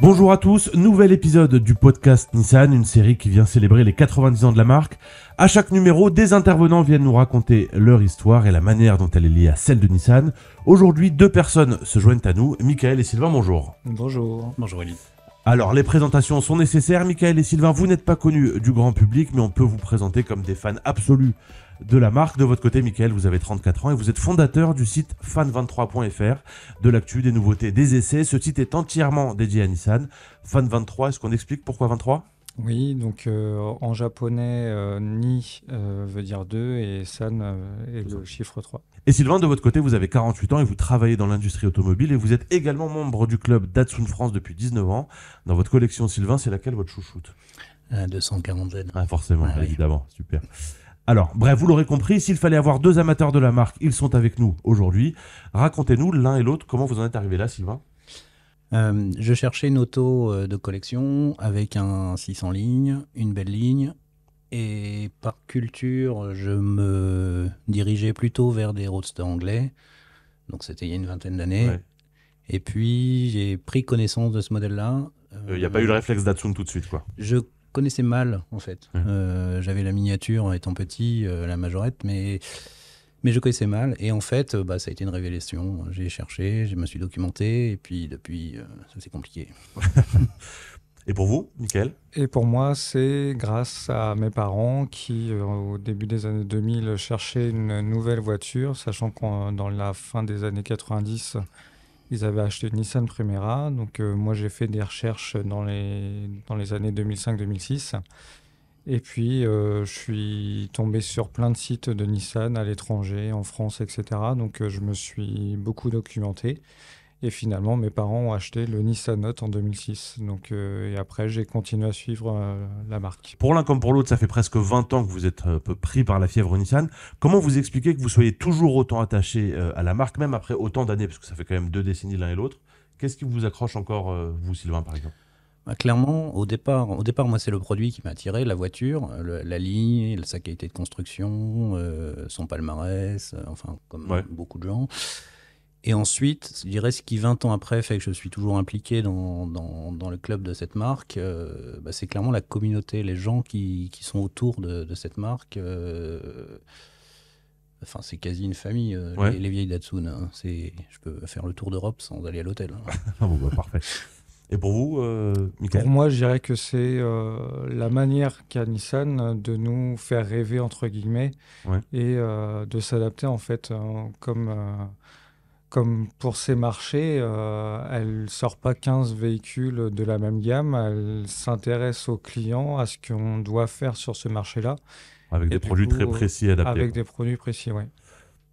Bonjour à tous, nouvel épisode du podcast Nissan, une série qui vient célébrer les 90 ans de la marque. À chaque numéro, des intervenants viennent nous raconter leur histoire et la manière dont elle est liée à celle de Nissan. Aujourd'hui, deux personnes se joignent à nous, Michael et Sylvain, bonjour. Bonjour. Bonjour Elie. Alors, les présentations sont nécessaires. Michael et Sylvain, vous n'êtes pas connus du grand public, mais on peut vous présenter comme des fans absolus de la marque. De votre côté, Michael, vous avez 34 ans et vous êtes fondateur du site fan23.fr, de l'actu, des nouveautés, des essais. Ce site est entièrement dédié à Nissan. Fan23, est-ce qu'on explique pourquoi 23 ? Oui, donc en japonais, Ni veut dire 2 et San est le chiffre 3. Et Sylvain, de votre côté, vous avez 48 ans et vous travaillez dans l'industrie automobile et vous êtes également membre du club Datsun France depuis 19 ans. Dans votre collection, Sylvain, c'est laquelle votre chouchoute ? 240Z. Ah, forcément, Ouais, évidemment, super. Alors, bref, vous l'aurez compris, s'il fallait avoir deux amateurs de la marque, ils sont avec nous aujourd'hui. Racontez-nous l'un et l'autre comment vous en êtes arrivé là, Sylvain. Je cherchais une auto de collection avec un 600 lignes, une belle ligne. Et par culture, je me dirigeais plutôt vers des roadsters anglais. Donc c'était il y a une vingtaine d'années. Ouais. Et puis j'ai pris connaissance de ce modèle-là. Il n'y a pas eu le réflexe Datsun tout de suite, quoi. Je connaissais mal, en fait. Ouais. J'avais la miniature étant petit, la majorette, mais je connaissais mal. Et en fait, ça a été une révélation. J'ai cherché, je me suis documenté, et puis depuis, ça c'est compliqué. Et pour vous, Michael ? Et pour moi, c'est grâce à mes parents qui, au début des années 2000, cherchaient une nouvelle voiture, sachant que dans la fin des années 90, ils avaient acheté une Nissan Primera. Donc moi, j'ai fait des recherches dans les années 2005-2006. Et puis, je suis tombé sur plein de sites de Nissan à l'étranger, en France, etc. Donc, je me suis beaucoup documenté. Et finalement, mes parents ont acheté le Nissan Note en 2006. Donc, et après, j'ai continué à suivre la marque. Pour l'un comme pour l'autre, ça fait presque 20 ans que vous êtes un peu pris par la fièvre Nissan. Comment vous expliquez que vous soyez toujours autant attaché à la marque, même après autant d'années, parce que ça fait quand même 2 décennies l'un et l'autre. Qu'est-ce qui vous accroche encore, vous, Sylvain, par exemple ? Clairement, au départ, moi, c'est le produit qui m'a attiré, la voiture, la ligne, sa qualité de construction, son palmarès, enfin, comme Ouais. beaucoup de gens. Et ensuite, je dirais ce qui, 20 ans après, fait que je suis toujours impliqué dans le club de cette marque, c'est clairement la communauté, les gens qui sont autour de cette marque. Enfin, c'est quasi une famille, Ouais. les vieilles Datsun. Hein. Je peux faire le tour d'Europe sans aller à l'hôtel. Hein. Ah bon, parfait. Et pour vous, Michael ? Pour moi, je dirais que c'est la manière qu'a Nissan de nous faire rêver, entre guillemets, Ouais. et de s'adapter, en fait, comme pour ces marchés, elle ne sort pas 15 véhicules de la même gamme, elle s'intéresse aux clients, à ce qu'on doit faire sur ce marché-là. Avec Et des du produits coup, très précis et adaptés. Avec quoi. des produits précis, oui.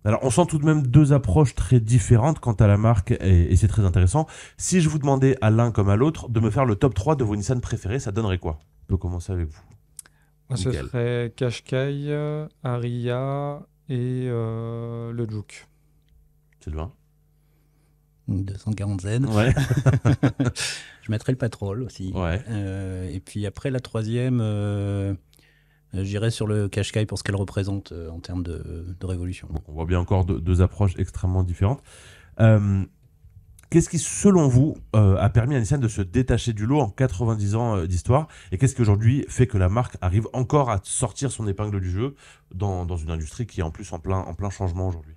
Alors, on sent tout de même deux approches très différentes quant à la marque et c'est très intéressant. Si je vous demandais à l'un comme à l'autre de me faire le top 3 de vos Nissan préférés, ça donnerait quoi ? On peut commencer avec vous. Moi, ce Nickel. serait Qashqai, Ariya et le Juke. Sylvain ? 240Z. Ouais. Je mettrais le Patrol aussi. Ouais. Et puis après, la troisième, j'irais sur le Qashqai pour ce qu'elle représente en termes de révolution. Donc, on voit bien encore deux approches extrêmement différentes. Qu'est-ce qui, selon vous, a permis à Nissan de se détacher du lot en 90 ans d'histoire ? Et qu'est-ce qui aujourd'hui fait que la marque arrive encore à sortir son épingle du jeu dans une industrie qui est en plus en plein changement aujourd'hui ?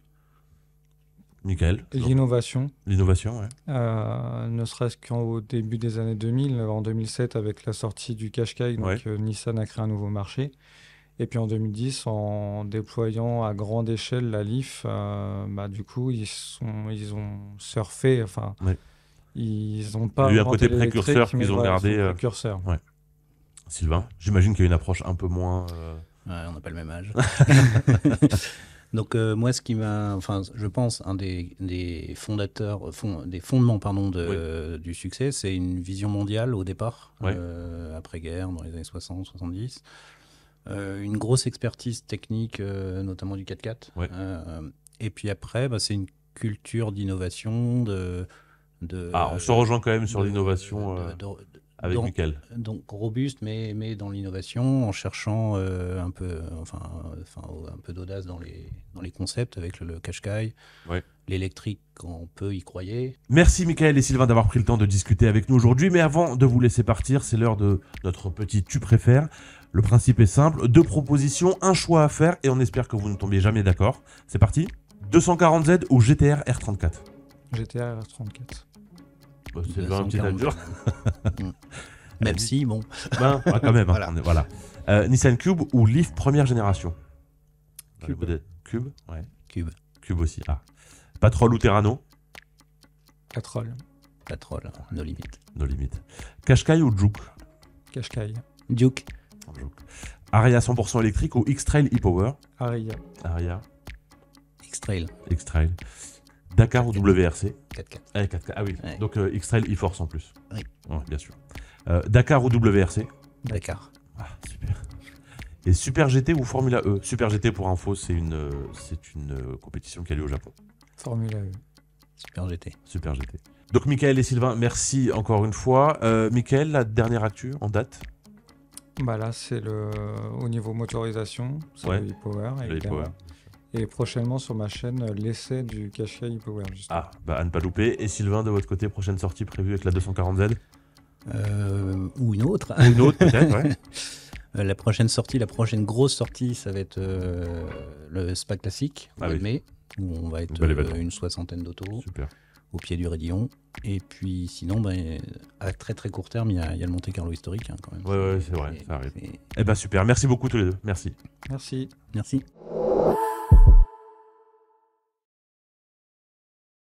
Michael ? L'innovation, L'innovation, ouais. ne serait-ce qu'au début des années 2000, en 2007 avec la sortie du Qashqai, donc Ouais. Nissan a créé un nouveau marché. Et puis en 2010, en déployant à grande échelle la Leaf, du coup, ils ont surfé, enfin, Ouais. ils n'ont pas Il y a eu un inventé côté précurseur l'électrique, mais qu'ils ont voilà, gardé, ils sont précurseurs. Sylvain, j'imagine qu'il y a une approche un peu moins... Ouais, on n'a pas le même âge. Donc moi, ce qui m'a, enfin, je pense, un des fondateurs, des fondements, pardon, du succès, c'est une vision mondiale au départ, Ouais. après-guerre, dans les années 60, 70. Une grosse expertise technique, notamment du 4x4. Ouais. Et puis après, c'est une culture d'innovation, on se rejoint quand même sur de- l'innovation de- avec Mickaël. Donc robuste, mais dans l'innovation, en cherchant un peu d'audace dans les concepts avec le Qashqai. Ouais. L'électrique, on peut y croire. Merci Mickaël et Sylvain d'avoir pris le temps de discuter avec nous aujourd'hui. Mais avant de vous laisser partir, c'est l'heure de notre petit tu préfères. Le principe est simple, 2 propositions, un choix à faire et on espère que vous ne tombiez jamais d'accord. C'est parti. 240Z ou GTR R34? GTR R34. C'est un petit dur. Même si, bon. Ben, quand même. Voilà. Voilà. Nissan Cube ou Leaf première génération? Cube. Cube, ouais. Cube aussi. Ah. Patrol ou Terrano? Patrol. Patrol, nos limites. Nos limites. Qashqai ou Juke? Qashqai. Duke. Aria 100% électrique ou X-Trail e-Power? Aria. X-Trail. X-Trail. Dakar ou WRC? 4x4. 4K. Ah oui, Ouais. donc X-Trail e-Force en plus. Oui. Ouais, bien sûr. Dakar ou WRC? Dakar. Ah, super. Et Super GT ou Formula E? Super GT, pour info, c'est une compétition qui a lieu au Japon. Formula E. Super GT. Super GT. Donc Mickaël et Sylvain, merci encore une fois. Mickaël, la dernière actu en date? Bah là, c'est au niveau motorisation, c'est Ouais. le e-Power, Le évidemment. e-Power. Et prochainement sur ma chaîne, l'essai du Qashqai e-Power. Justement. Ah, bah à ne pas louper. Et Sylvain, de votre côté, prochaine sortie prévue avec la 240Z? Ou une autre. Ou une autre peut-être, ouais. La prochaine grosse sortie, ça va être le Spa Classique au Ah mois oui. de mai, où on va être Bel événement. une 60aine d'autos Super. au pied du Raidillon. Et puis sinon, à très très court terme, il y a le Monte Carlo historique quand même. Ouais, c'est vrai, Et- ça arrive. et- Eh ben super, merci beaucoup tous les deux. Merci. Merci. Merci.